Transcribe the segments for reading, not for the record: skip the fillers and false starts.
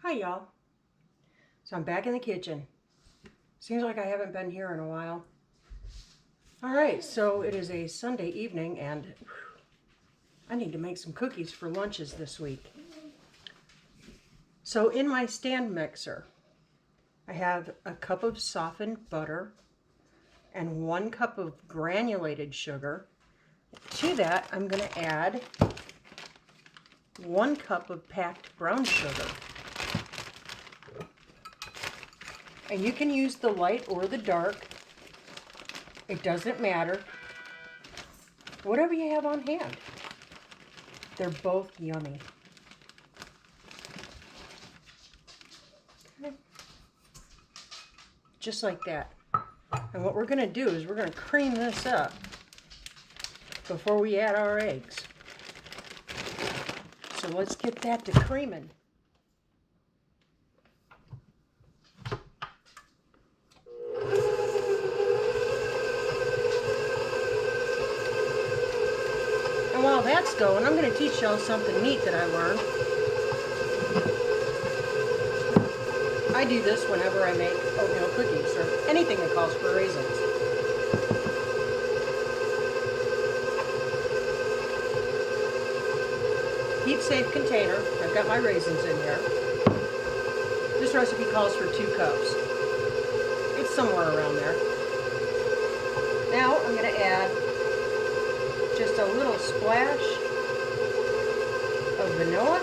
Hi y'all. So I'm back in the kitchen. Seems like I haven't been here in a while. Alright, so it is a Sunday evening and I need to make some cookies for lunches this week. So in my stand mixer, I have a cup of softened butter and 1 cup of granulated sugar. To that, I'm going to add 1 cup of packed brown sugar. And you can use the light or the dark. It doesn't matter. Whatever you have on hand. They're both yummy. Okay. Just like that. And what we're going to do is we're going to cream this up before we add our eggs. So let's get that to creaming. And while that's going, I'm going to teach y'all something neat that I learned. I do this whenever I make oatmeal cookies or anything that calls for raisins. Heat safe container. I've got my raisins in here. This recipe calls for 2 cups. It's somewhere around there. Now I'm going to add just a little splash of vanilla.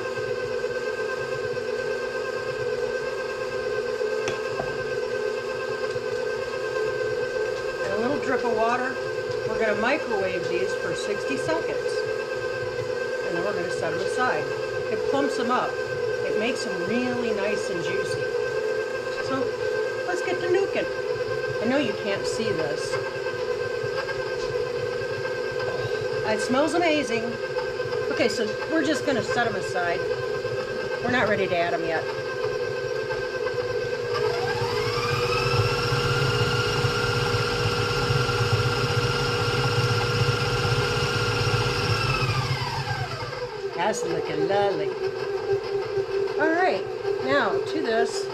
And a little drip of water. We're going to microwave these for 60 seconds. And then we're going to set them aside. It plumps them up. It makes them really nice and juicy. So let's get to nuking. I know you can't see this. It smells amazing. Okay, so we're just going to set them aside. We're not ready to add them yet. That's looking lovely. All right, now to this,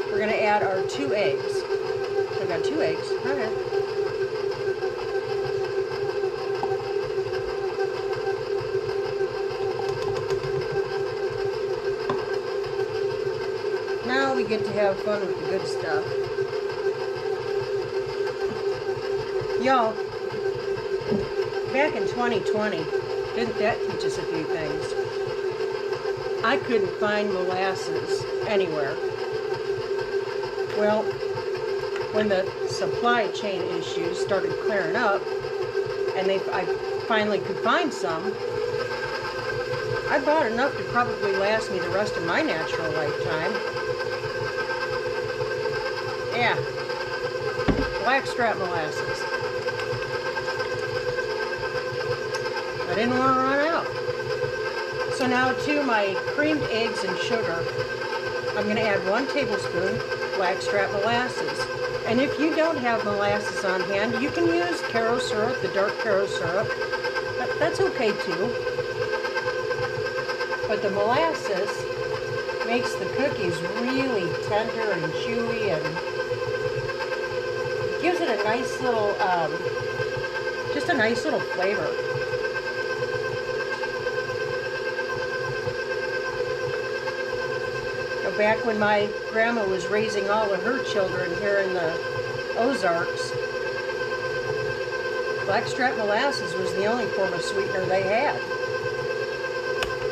we're going to add our 2 eggs. I've got 2 eggs. All right. Now we get to have fun with the good stuff. Y'all, back in 2020, didn't that teach us a few things? I couldn't find molasses anywhere. Well, when the supply chain issues started clearing up, and I finally could find some, I bought enough to probably last me the rest of my natural lifetime. Yeah, blackstrap molasses. I didn't want to run out. So now to my creamed eggs and sugar, I'm going to add 1 tablespoon blackstrap molasses. And if you don't have molasses on hand, you can use Caro syrup, the dark Caro syrup. That's okay too. But the molasses makes the cookies really tender and chewy and gives it a nice little, just a nice little flavor. Now, back when my grandma was raising all of her children here in the Ozarks, blackstrap molasses was the only form of sweetener they had.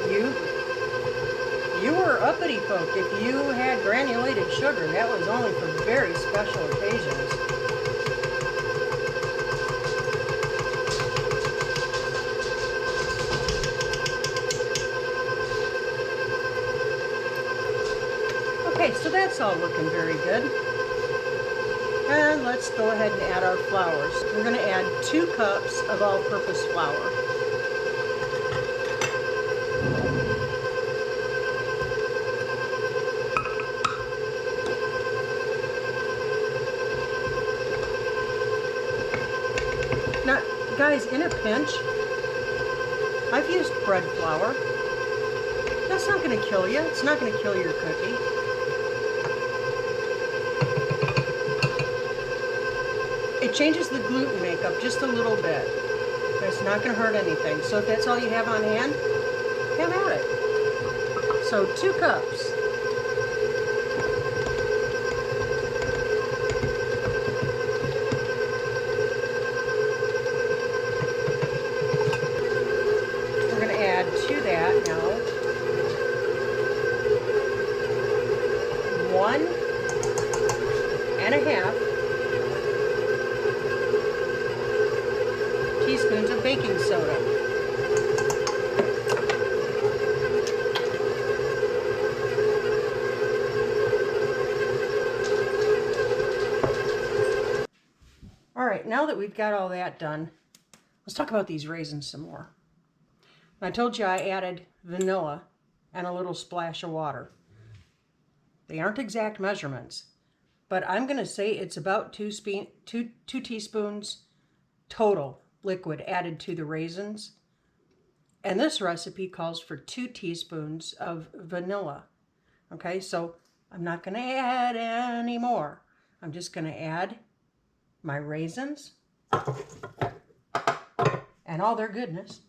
You were uppity folk if you had granulated sugar. That was only for very special occasions. Okay, so that's all looking very good. And let's go ahead and add our flours. We're going to add 2 cups of all-purpose flour. Now, guys, in a pinch, I've used bread flour. That's not going to kill you. It's not going to kill your cookie. It changes the gluten makeup just a little bit, but it's not going to hurt anything. So if that's all you have on hand, have at it. So 2 cups. We're going to add to that now 1.5 teaspoons of baking soda. All right, now that we've got all that done, let's talk about these raisins some more. I told you I added vanilla and a little splash of water. They aren't exact measurements, but I'm going to say it's about 2 teaspoons total liquid added to the raisins. And this recipe calls for 2 teaspoons of vanilla. Okay, so I'm not going to add any more. I'm just going to add my raisins and all their goodness.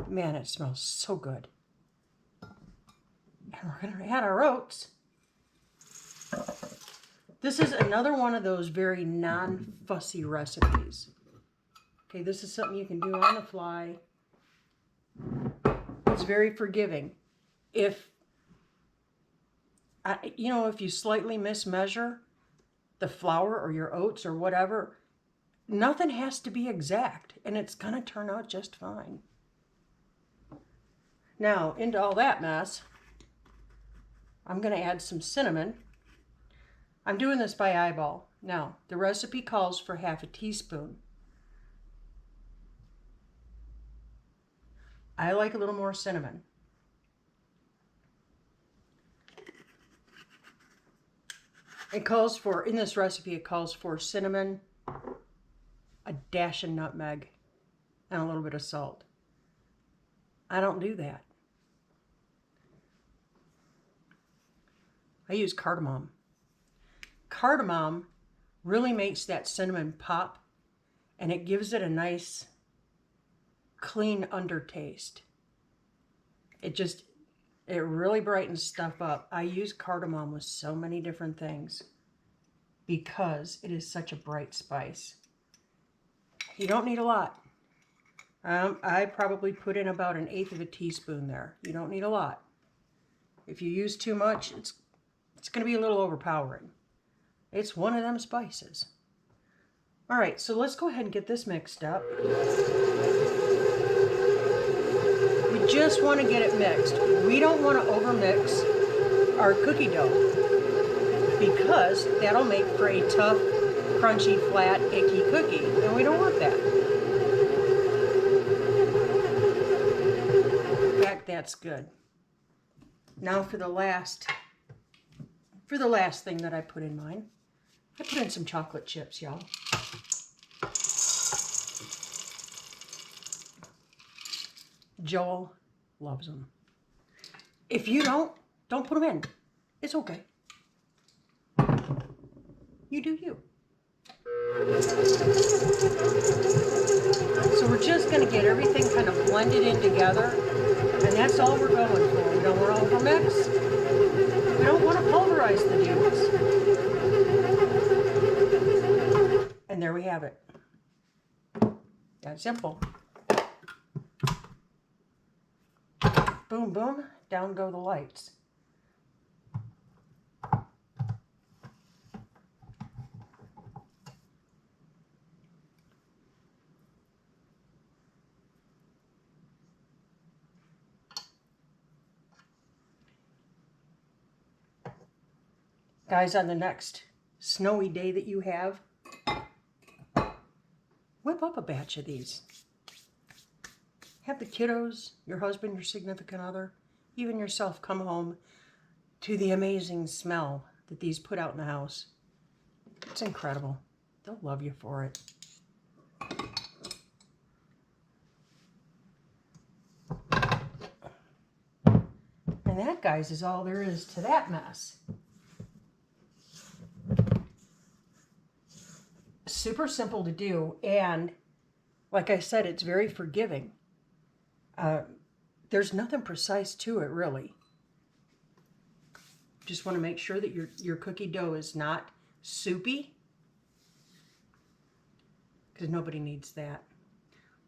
Man, it smells so good. And we're going to add our oats. This is another one of those very non-fussy recipes. Okay, this is something you can do on the fly. It's very forgiving. If you slightly mismeasure the flour or your oats or whatever, nothing has to be exact, and it's going to turn out just fine. Now, into all that mess, I'm going to add some cinnamon. I'm doing this by eyeball. Now, the recipe calls for 1/2 teaspoon. I like a little more cinnamon. It calls for, in this recipe, it calls for cinnamon, a dash of nutmeg, and a little bit of salt. I don't do that. I use cardamom. Cardamom really makes that cinnamon pop, and it gives it a nice, clean undertaste. It really brightens stuff up. I use cardamom with so many different things because it is such a bright spice. You don't need a lot. I probably put in about 1/8 teaspoon there. You don't need a lot. If you use too much, it's going to be a little overpowering. It's one of them spices. All right, so let's go ahead and get this mixed up. We just want to get it mixed. We don't want to overmix our cookie dough because that'll make for a tough, crunchy, flat, icky cookie, and we don't want that. In fact, that's good. Now for the last thing that I put in mine, I put in some chocolate chips, y'all. Joel loves them. If you don't put them in. It's okay. You do you. So we're just going to get everything kind of blended in together, and that's all we're going for. We don't want to overmix. We don't want to pulverize the dudes. And there we have it. That's simple. Boom, boom, down go the lights. Guys, on the next snowy day that you have, whip up a batch of these. Have the kiddos, your husband, your significant other, even yourself come home to the amazing smell that these put out in the house. It's incredible. They'll love you for it. guys, is all there is to that mess. Super simple to do, and like I said, it's very forgiving. There's nothing precise to it, really. Just want to make sure that your cookie dough is not soupy, because nobody needs that.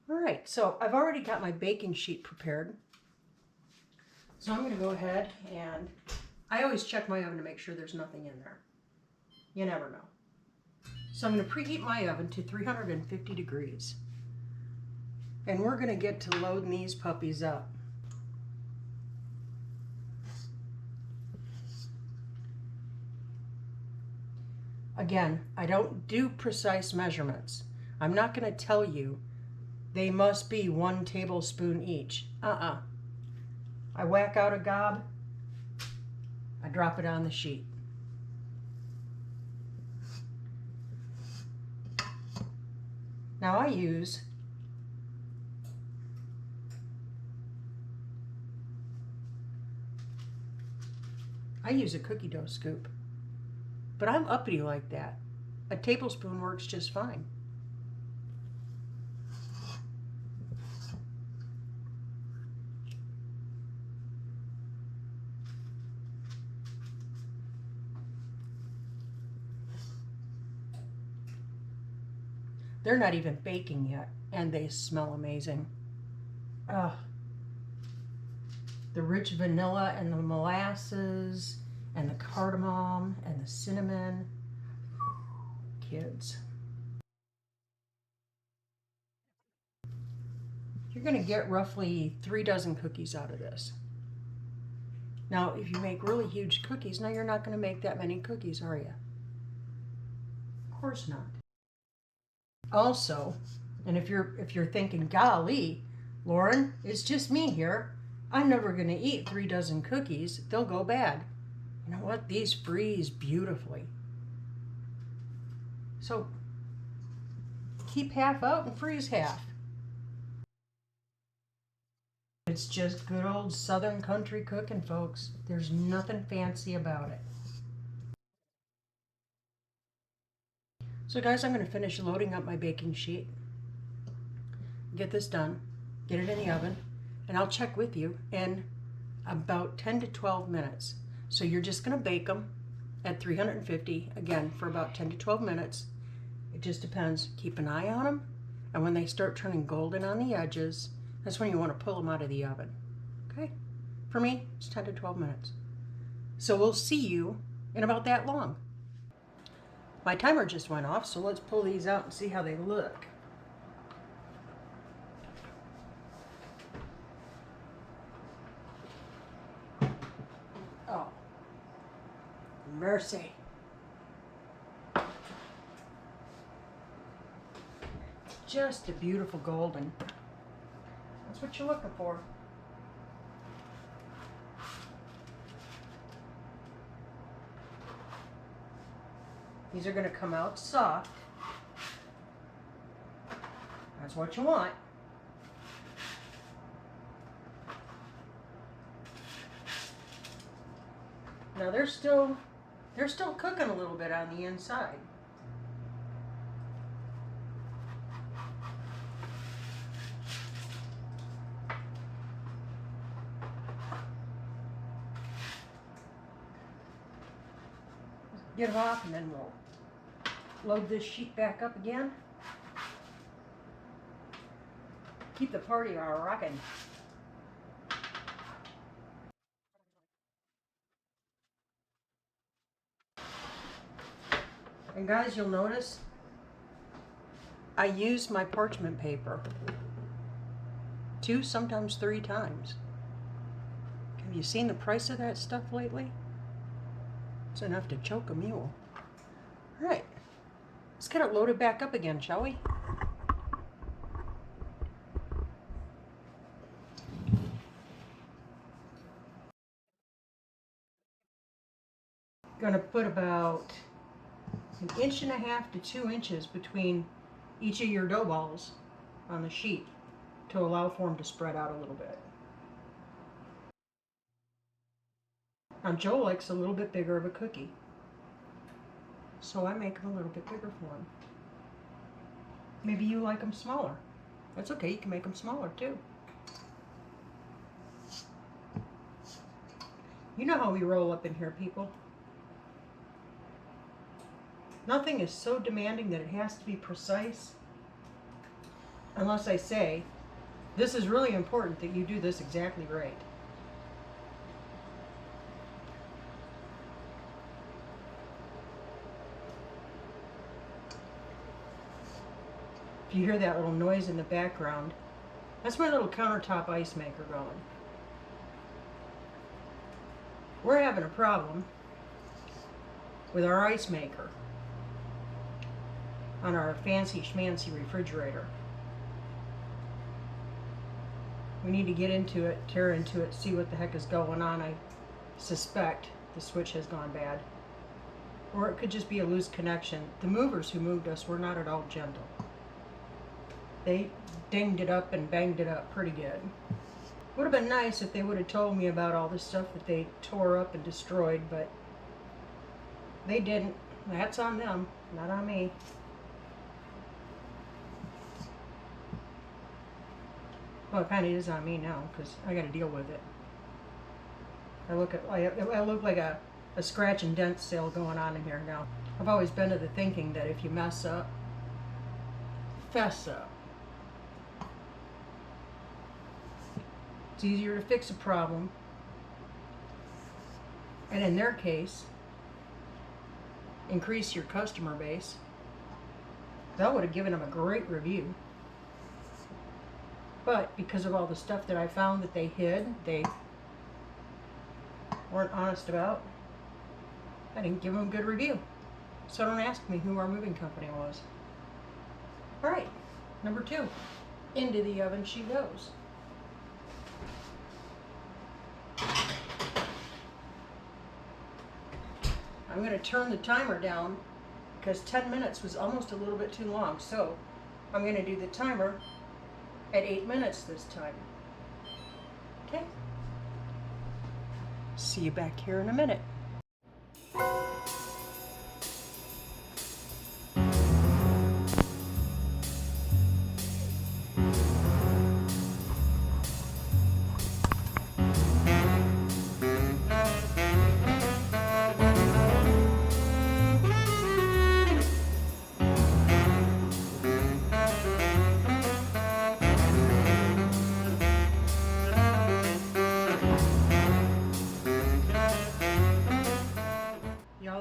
All right, so I've already got my baking sheet prepared. So I'm going to go ahead and I always check my oven to make sure there's nothing in there. You never know. So I'm going to preheat my oven to 350 degrees. And we're going to get to loading these puppies up. Again, I don't do precise measurements. I'm not going to tell you they must be 1 tablespoon each. I whack out a gob, I drop it on the sheet. Now I use a cookie dough scoop, but I'm uppity like that. A tablespoon works just fine. They're not even baking yet, and they smell amazing. The rich vanilla and the molasses and the cardamom and the cinnamon. Kids. You're going to get roughly 3 dozen cookies out of this. Now, if you make really huge cookies, now you're not going to make that many cookies, are you? Of course not. Also, and if you're thinking, golly, Lauren, it's just me here. I'm never going to eat 3 dozen cookies. They'll go bad. You know what? These freeze beautifully. So keep half out and freeze half. It's just good old Southern country cooking, folks. There's nothing fancy about it. So guys, I'm going to finish loading up my baking sheet. Get this done. Get it in the oven. And I'll check with you in about 10 to 12 minutes. So you're just going to bake them at 350, again, for about 10 to 12 minutes. It just depends. Keep an eye on them. And when they start turning golden on the edges, that's when you want to pull them out of the oven. Okay? For me, it's 10 to 12 minutes. So we'll see you in about that long. My timer just went off, so let's pull these out and see how they look. Oh, mercy. Just a beautiful golden. That's what you're looking for. These are going to come out soft. That's what you want. Now they're still cooking a little bit on the inside. Get them off and then we'll load this sheet back up again. Keep the party rocking. And guys, you'll notice I use my parchment paper 2, sometimes 3 times. Have you seen the price of that stuff lately? It's enough to choke a mule. All right, let's get it loaded back up again, shall we? Gonna put about 1.5 inches to 2 inches between each of your dough balls on the sheet to allow for them to spread out a little bit. Now Joe likes a little bit bigger of a cookie, so I make them a little bit bigger for him. Maybe you like them smaller. That's okay, you can make them smaller too. You know how we roll up in here, people. Nothing is so demanding that it has to be precise, unless I say, this is really important that you do this exactly right. If you hear that little noise in the background, that's my little countertop ice maker going. We're having a problem with our ice maker on our fancy schmancy refrigerator. We need to get into it, tear into it, see what the heck is going on. I suspect the switch has gone bad. Or it could just be a loose connection. The movers who moved us were not at all gentle. They dinged it up and banged it up pretty good. Would have been nice if they would have told me about all the stuff that they tore up and destroyed, but they didn't. That's on them, not on me. Well, it kind of is on me now because I got to deal with it. I look like a scratch and dent sale going on in here now. I've always been of the thinking that if you mess up, fess up. It's easier to fix a problem. And in their case, increase your customer base. That would have given them a great review. But because of all the stuff that I found that they hid, they weren't honest about, I didn't give them a good review. So don't ask me who our moving company was. All right, number 2. Into the oven she goes. I'm going to turn the timer down because 10 minutes was almost a little bit too long. So I'm going to do the timer at 8 minutes this time. Okay? See you back here in a minute.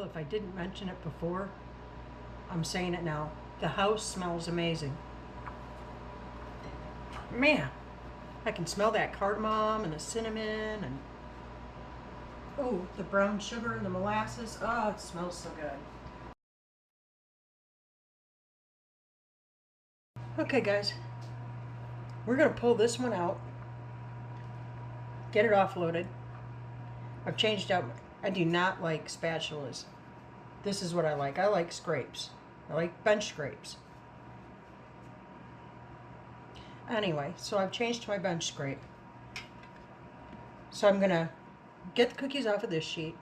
If I didn't mention it before, I'm saying it now. The house smells amazing. Man, I can smell that cardamom and the cinnamon and oh, the brown sugar and the molasses. Oh, it smells so good. Okay, guys, we're gonna pull this one out, get it offloaded. I've changed out. I do not like spatulas. This is what I like. I like scrapes. I like bench scrapes. Anyway, so I've changed to my bench scrape. So I'm going to get the cookies off of this sheet.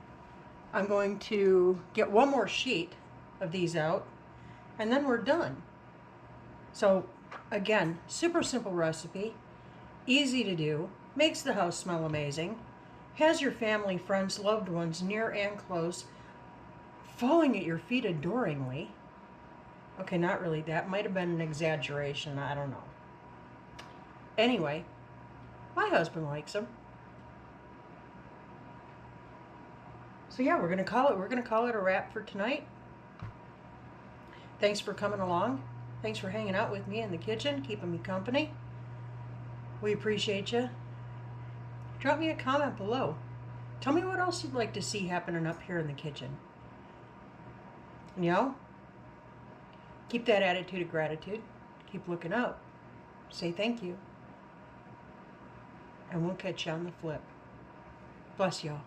I'm going to get one more sheet of these out, and then we're done. So again, super simple recipe, easy to do, makes the house smell amazing, has your family, friends, loved ones, near and close, falling at your feet adoringly. Okay, not really. That might have been an exaggeration. I don't know. Anyway, my husband likes them. So yeah, we're gonna call it a wrap for tonight. Thanks for coming along. Thanks for hanging out with me in the kitchen, keeping me company. We appreciate you. Drop me a comment below. Tell me what else you'd like to see happening up here in the kitchen. You know, keep that attitude of gratitude. Keep looking up. Say thank you. And we'll catch you on the flip. Bless y'all.